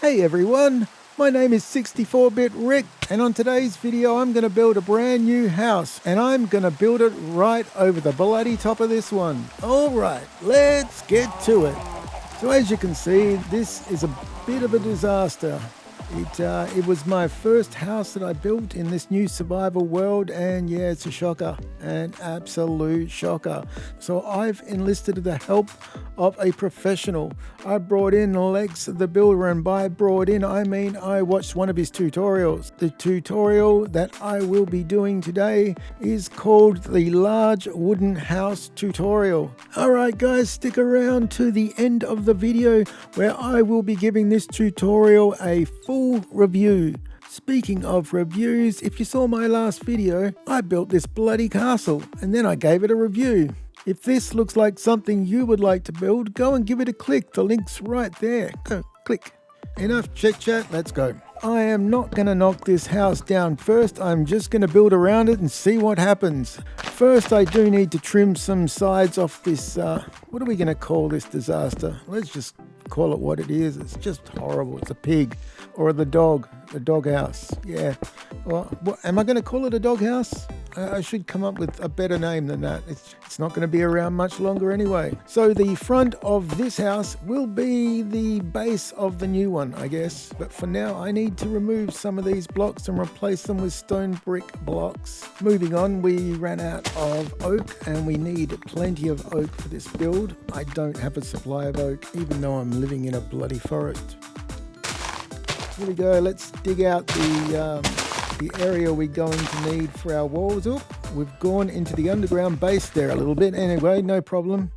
Hey everyone, my name is 64-Bit Rick, and on today's video I'm going to build a brand new house, and I'm going to build it right over the bloody top of this one. Alright, let's get to it. So as you can see, this is a bit of a disaster. It was my first house that I built in this new survival world, and yeah, it's a shocker, an absolute shocker. So I've enlisted the help of a professional. I brought in Lex the builder, and by brought in I mean I watched one of his tutorials. The tutorial that I will be doing today is called the large wooden house tutorial. Alright guys, stick around to the end of the video where I will be giving this tutorial a full review. Speaking of reviews, if you saw my last video, I built this bloody castle and then I gave it a review. If this looks like something you would like to build, go and give it a click. The link's right there. Go, click. Enough chit chat, let's go. I am not going to knock this house down first. I'm just going to build around it and see what happens. First, I do need to trim some sides off this, what are we going to call this disaster? Let's just call it what it is. It's just horrible. It's a pig or the dog house. Yeah. Well, am I going to call it a dog house? I should come up with a better name than that. It's not going to be around much longer anyway. So the front of this house will be the base of the new one, I guess. But for now, I need to remove some of these blocks and replace them with stone brick blocks. Moving on, we ran out of oak and we need plenty of oak for this build. I don't have a supply of oak, even though I'm living in a bloody forest. Here we go. Let's dig out the area we're going to need for our walls. Oh, we've gone into the underground base there a little bit. Anyway, no problem.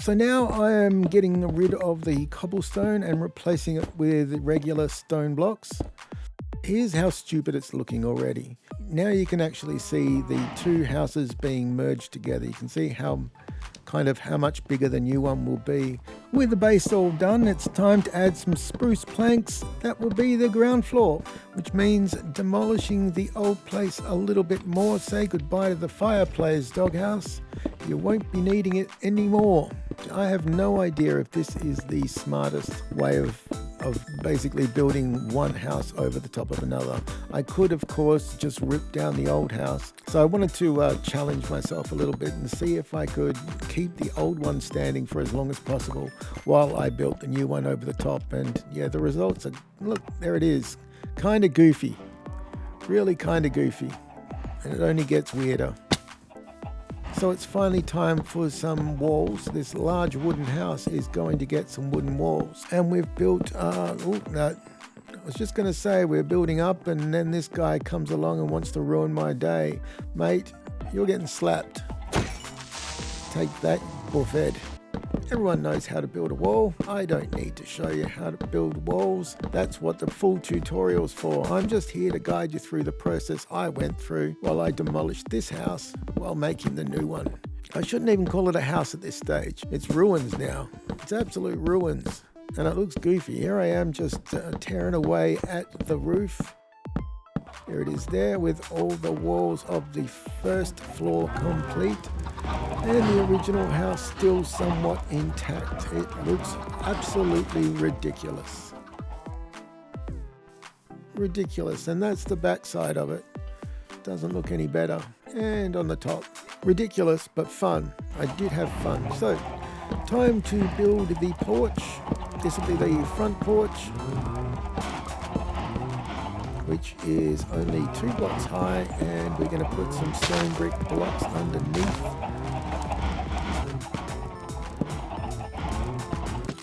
So now I am getting rid of the cobblestone and replacing it with regular stone blocks. Here's how stupid it's looking already. Now you can actually see the two houses being merged together. You can see how much bigger the new one will be. With the base all done, it's time to add some spruce planks. That will be the ground floor, which means demolishing the old place a little bit more. Say goodbye to the fireplace doghouse. You won't be needing it anymore. I have no idea if this is the smartest way of basically building one house over the top of another. I could, of course, just rip down the old house. So I wanted to challenge myself a little bit and see if I could keep the old one standing for as long as possible while I built the new one over the top. And yeah, the results are, look, there it is. Kind of goofy. Really kind of goofy. And it only gets weirder. So it's finally time for some walls. This large wooden house is going to get some wooden walls. And we've built, I was just going to say we're building up, and then this guy comes along and wants to ruin my day. Mate, you're getting slapped. Take that, buffhead. Everyone knows how to build a wall. I don't need to show you how to build walls. That's what the full tutorial's for. I'm just here to guide you through the process I went through while I demolished this house while making the new one. I shouldn't even call it a house at this stage. It's ruins now. It's absolute ruins. And it looks goofy. Here I am just tearing away at the roof. There it is there with all the walls of the first floor complete. And the original house still somewhat intact. It looks absolutely ridiculous. Ridiculous, and that's the back side of it. Doesn't look any better. And on the top, ridiculous but fun. I did have fun. So, time to build the porch. This will be the front porch, which is only 2 blocks high, and we're going to put some stone brick blocks underneath.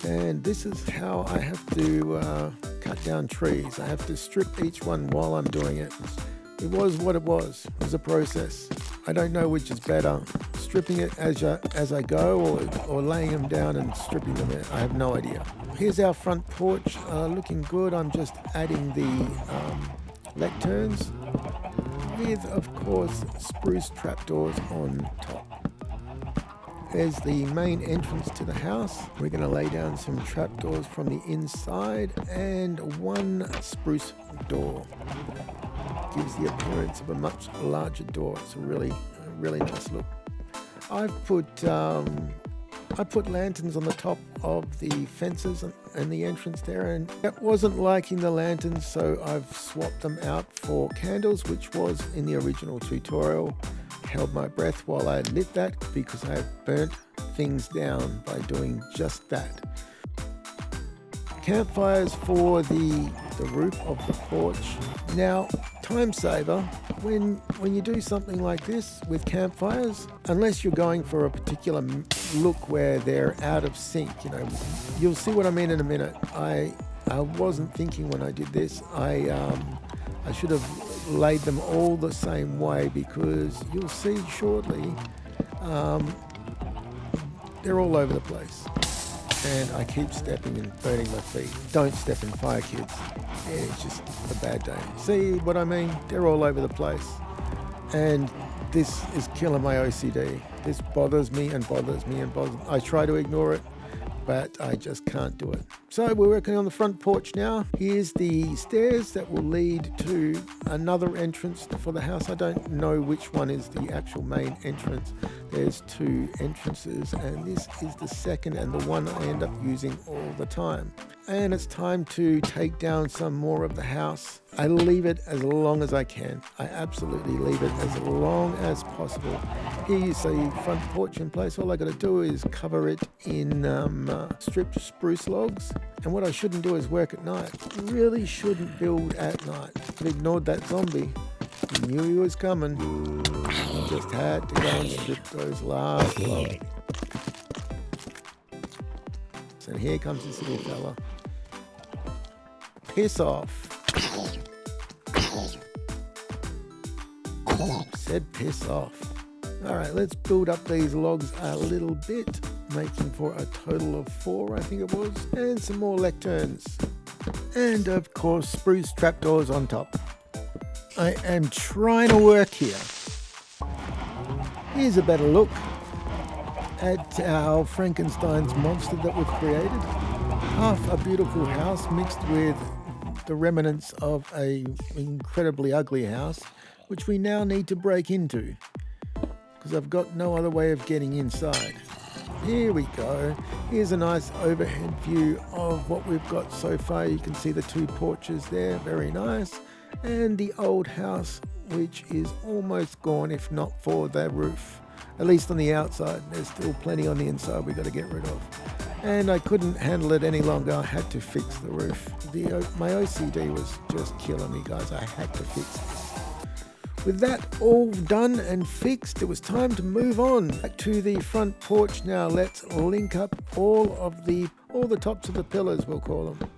And this is how I have to cut down trees. I have to strip each one while I'm doing it. It was what it was. It was a process. I don't know which is better, stripping it as I go or laying them down and stripping them in. I have no idea. Here's our front porch, looking good. I'm just adding the lecterns with, of course, spruce trapdoors on top. There's the main entrance to the house. We're going to lay down some trapdoors from the inside and one spruce door. Gives the appearance of a much larger door. It's a really nice look. I've put I put lanterns on the top of the fences and the entrance there, and I wasn't liking the lanterns, so I've swapped them out for candles, which was in the original tutorial. Held my breath while I lit that because I burnt things down by doing just that. Campfires for the roof of the porch. Now, time saver, when you do something like this with campfires, unless you're going for a particular look where they're out of sync, you know, you'll see what I mean in a minute. I wasn't thinking when I did this. I should have laid them all the same way, because you'll see shortly they're all over the place. And I keep stepping and burning my feet. Don't step in fire, kids. It's just a bad day. See what I mean? They're all over the place. And this is killing my OCD. This bothers me and bothers me and bothers me. I try to ignore it, but I just can't do it. So we're working on the front porch now. Here's the stairs that will lead to another entrance for the house. I don't know which one is the actual main entrance. There's two entrances, and this is the second and the one I end up using all the time. And it's time to take down some more of the house. I leave it as long as I can. I absolutely leave it as long as possible. Here you see front porch in place. All I got to do is cover it in stripped spruce logs. And what I shouldn't do is work at night. Really shouldn't build at night. I ignored that zombie. He knew he was coming. I just had to go and strip those last logs. And here comes this little fella. Piss off. Said piss off. Alright, let's build up these logs a little bit, making for a total of 4, I think it was, and some more lecterns. And of course, spruce trapdoors on top. I am trying to work here. Here's a better look at our Frankenstein's monster that we've created. Half a beautiful house mixed with the remnants of an incredibly ugly house, which we now need to break into, because I've got no other way of getting inside. Here we go. Here's a nice overhead view of what we've got so far. You can see the 2 porches there, very nice, and the old house, which is almost gone if not for the roof. At least on the outside. There's still plenty on the inside we've got to get rid of. And I couldn't handle it any longer. I had to fix the roof. My OCD was just killing me, guys. I had to fix this. With that all done and fixed, it was time to move on back to the front porch. Now let's link up all the tops of the pillars, we'll call them.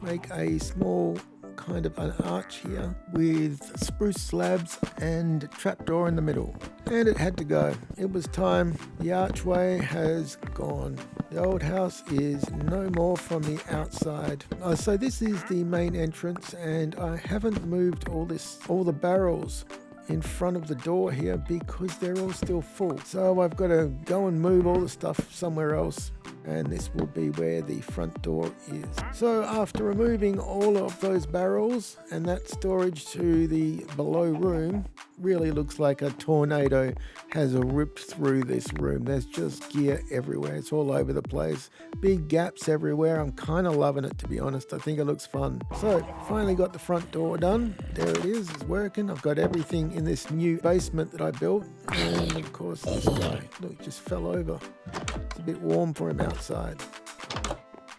Make a small kind of an arch here with spruce slabs and trapdoor in the middle. And it had to go. It was time. The archway has gone. The old house is no more from the outside. So this is the main entrance, and I haven't moved all the barrels in front of the door here because they're all still full. So I've got to go and move all the stuff somewhere else, and this will be where the front door is. So after removing all of those barrels and that storage to the below room, really looks like a tornado has ripped through this room. There's just gear everywhere. It's all over the place. Big gaps everywhere. I'm kind of loving it, to be honest. I think it looks fun. So finally got the front door done. There it is. It's working. I've got everything in this new basement that I built. And of course this guy, look, just fell over. It's a bit warm for him outside.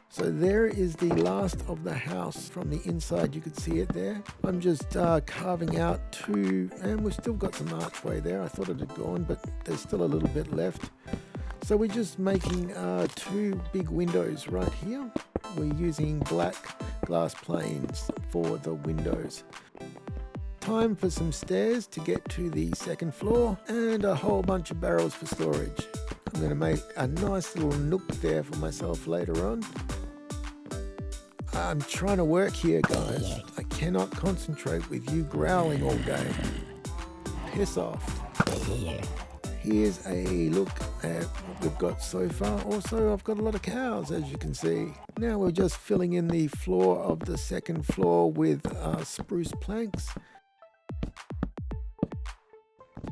So there is the last of the house from the inside. You could see it there. I'm just carving out 2, and we've still got some archway there. I thought it had gone, but there's still a little bit left. So we're just making 2 big windows right here. We're using black glass planes for the windows. Time for some stairs to get to the second floor, and a whole bunch of barrels for storage. I'm going to make a nice little nook there for myself later on. I'm trying to work here, guys. I cannot concentrate with you growling all day. Piss off. Here's a look at what we've got so far. Also, I've got a lot of cows, as you can see. Now we're just filling in the floor of the second floor with spruce planks.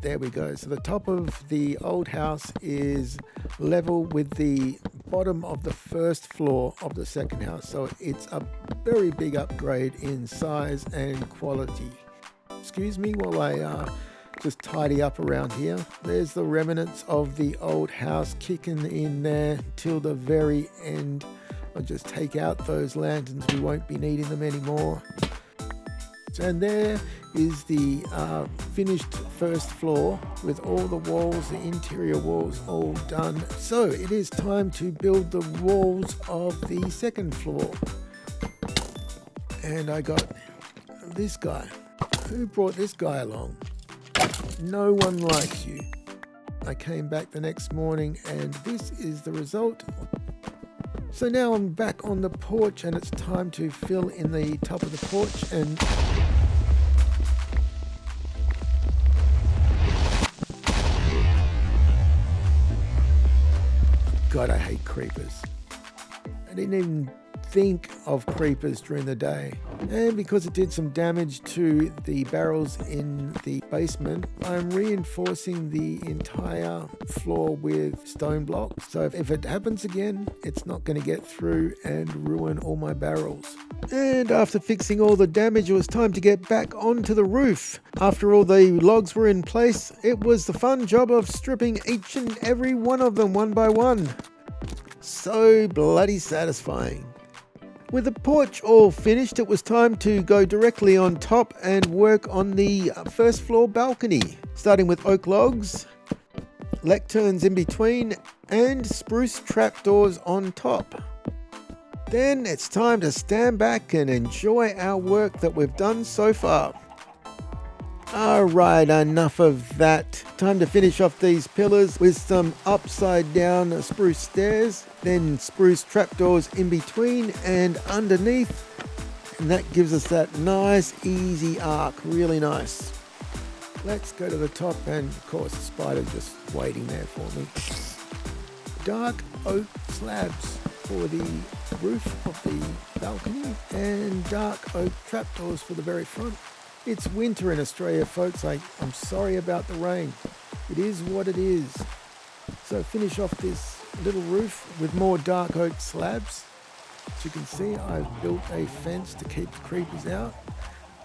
There we go. So the top of the old house is level with the bottom of the first floor of the second house. So it's a very big upgrade in size and quality. Excuse me while I just tidy up around here. There's the remnants of the old house kicking in there till the very end. I'll just take out those lanterns. We won't be needing them anymore. And there is the finished first floor with all the walls, the interior walls all done. So it is time to build the walls of the second floor. And I got this guy. Who brought this guy along? No one likes you. I came back the next morning and this is the result. So now I'm back on the porch and it's time to fill in the top of the porch and God, I hate creepers. I didn't even think of creepers during the day. And because it did some damage to the barrels in the basement, I'm reinforcing the entire floor with stone blocks. So if it happens again, it's not going to get through and ruin all my barrels. And after fixing all the damage, it was time to get back onto the roof. After all the logs were in place, it was the fun job of stripping each and every one of them one by one. So bloody satisfying. With the porch all finished, it was time to go directly on top and work on the first floor balcony, starting with oak logs, lecterns in between, and spruce trapdoors on top. Then it's time to stand back and enjoy our work that we've done so far. Alright, enough of that. Time to finish off these pillars with some upside down spruce stairs, then spruce trapdoors in between and underneath, and that gives us that nice easy arc, really nice. Let's go to the top, and of course the spider's just waiting there for me. Dark oak slabs for the roof of the balcony and dark oak trapdoors for the very front. It's winter in Australia, folks. I'm sorry about the rain. It is what it is. So finish off this little roof with more dark oak slabs. As you can see, I've built a fence to keep the creepers out.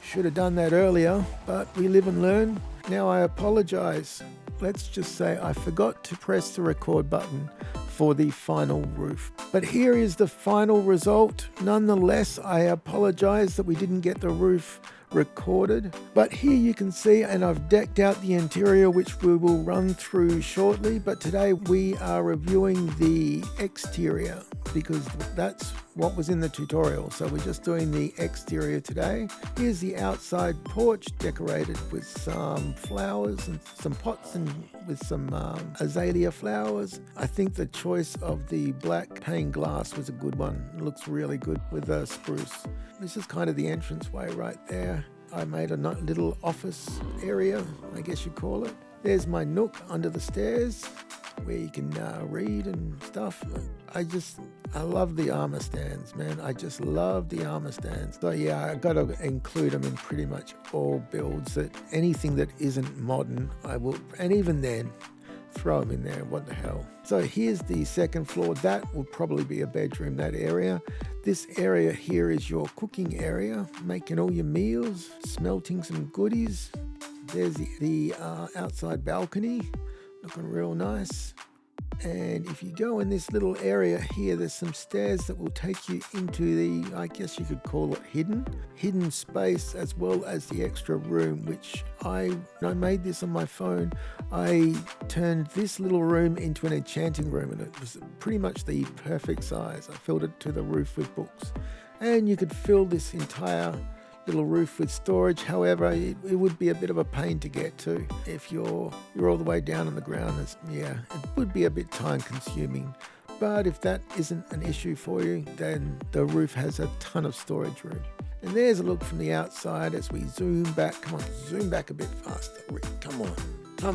Should have done that earlier, but we live and learn. Now I apologize. Let's just say I forgot to press the record button for the final roof. But here is the final result. Nonetheless, I apologize that we didn't get the roof recorded, but here you can see, and I've decked out the interior, which we will run through shortly. But today we are reviewing the exterior because that's what was in the tutorial. So we're just doing the exterior today. Here's the outside porch decorated with some flowers and some pots and with some azalea flowers. I think the choice of the black pane glass was a good one. It looks really good with the spruce. This is kind of the entranceway right there. I made a little office area, I guess you'd call it. There's my nook under the stairs where you can read and stuff. I love the armor stands, man. I just love the armor stands. So yeah, I got to include them in pretty much all builds. That anything that isn't modern, I will, and even then, throw them in there. What the hell? So here's the second floor. That will probably be a bedroom, that area. This area here is your cooking area, making all your meals, smelting some goodies. There's the outside balcony, looking real nice. And if you go in this little area here, there's some stairs that will take you into the, I guess you could call it hidden space, as well as the extra room, which I made this on my phone. I turned this little room into an enchanting room, and it was pretty much the perfect size. I filled it to the roof with books, and you could fill this entire little roof with storage. However, it would be a bit of a pain to get to if you're all the way down on the ground. It would be a bit time consuming. But if that isn't an issue for you, then the roof has a ton of storage room. And there's a look from the outside as we zoom back. Come on, zoom back a bit faster, Rick. Come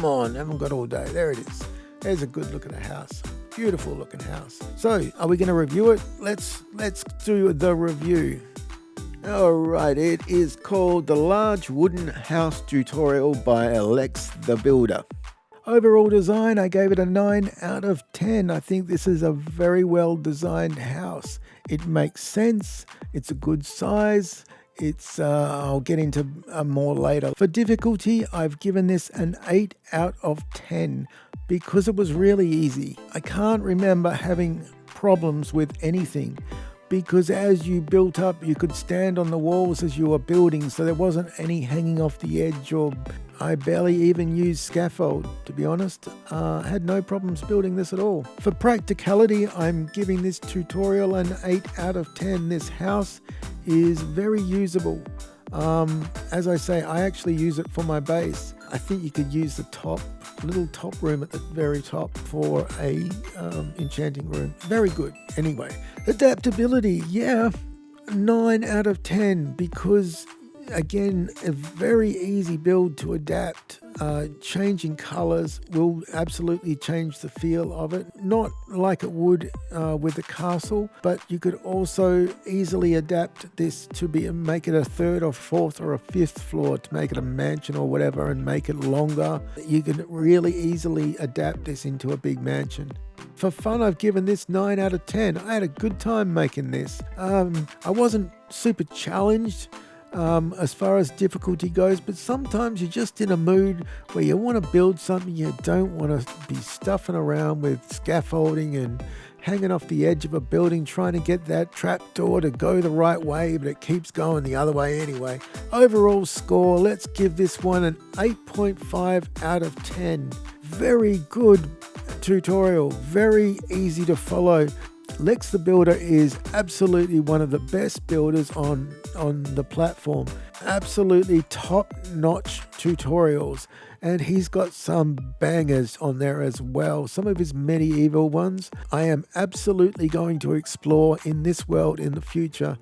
on, haven't got all day. There it is. There's a good look at the house. Beautiful looking house. So, are we going to review it? Let's do the review. Alright, it is called The Large Wooden House Tutorial by Alex the Builder. Overall design, I gave it a 9 out of 10. I think this is a very well designed house. It makes sense, it's a good size. I'll get into more later. For difficulty, I've given this an 8 out of 10 because it was really easy. I can't remember having problems with anything, because as you built up, you could stand on the walls as you were building, so there wasn't any hanging off the edge, or I barely even used scaffold, to be honest. I had no problems building this at all. For practicality, I'm giving this tutorial an 8 out of 10. This house is very usable. As I say, I actually use it for my base. I think you could use the little top room at the very top for a enchanting room. Very good. Anyway, adaptability, yeah, 9 out of 10, because again, a very easy build to adapt. Changing colors will absolutely change the feel of it. Not like it would with the castle, but you could also easily adapt this to make it a 3rd or 4th or a 5th floor, to make it a mansion or whatever, and make it longer. You can really easily adapt this into a big mansion. For fun, I've given this 9 out of 10. I had a good time making this. I wasn't super challenged as far as difficulty goes, but sometimes you're just in a mood where you want to build something. You don't want to be stuffing around with scaffolding and hanging off the edge of a building trying to get that trap door to go the right way, but it keeps going the other way anyway. Overall score, let's give this one an 8.5 out of 10. Very good tutorial, very easy to follow. Lex the Builder is absolutely one of the best builders on the platform. Absolutely top-notch tutorials, and he's got some bangers on there as well. Some of his medieval ones I am absolutely going to explore in this world in the future.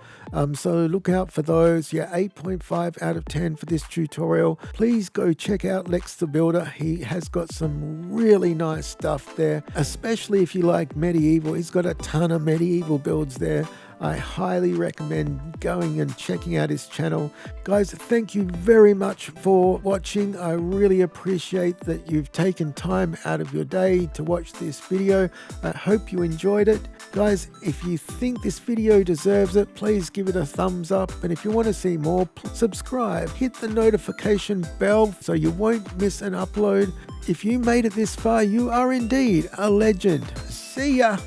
So look out for those. Yeah, 8.5 out of 10 for this tutorial. Please go check out Lex the Builder. He has got some really nice stuff there, especially if you like medieval. He's got a ton of medieval builds there. I highly recommend going and checking out his channel. Guys, thank you very much for watching. I really appreciate that you've taken time out of your day to watch this video. I hope you enjoyed it. Guys, if you think this video deserves it, please give it a thumbs up. And if you want to see more, subscribe. Hit the notification bell so you won't miss an upload. If you made it this far, you are indeed a legend. See ya!